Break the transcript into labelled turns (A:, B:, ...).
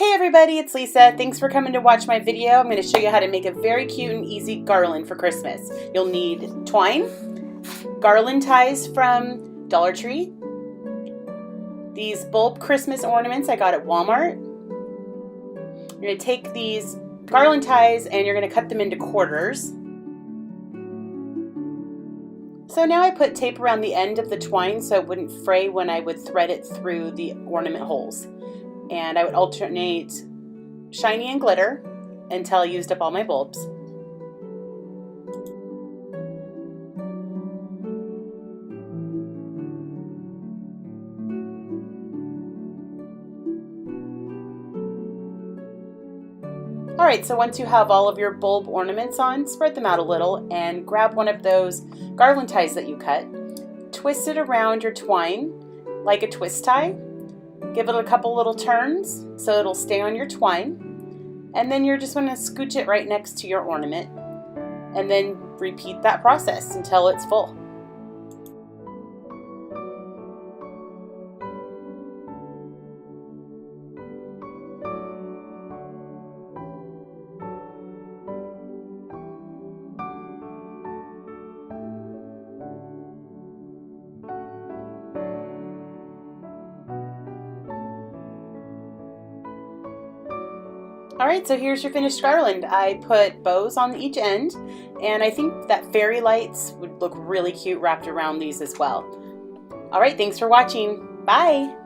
A: Hey everybody, it's Lisa. Thanks for coming to watch my video. I'm going to show you how to make a very cute and easy garland for Christmas. You'll need twine, garland ties from Dollar Tree, these bulb Christmas ornaments I got at Walmart. You're going to take these garland ties and you're going to cut them into quarters. So now I put tape around the end of the twine so it wouldn't fray when I would thread it through the ornament holes. And I would alternate shiny and glitter until I used up all my bulbs. Alright, so once you have all of your bulb ornaments on, spread them out a little and grab one of those garland ties that you cut. Twist it around your twine like a twist tie. Give it a couple little turns so it'll stay on your twine. And then you're just going to scooch it right next to your ornament. And then repeat that process until it's full. Alright, so here's your finished garland. I put bows on each end, and I think that fairy lights would look really cute wrapped around these as well. Alright, thanks for watching. Bye!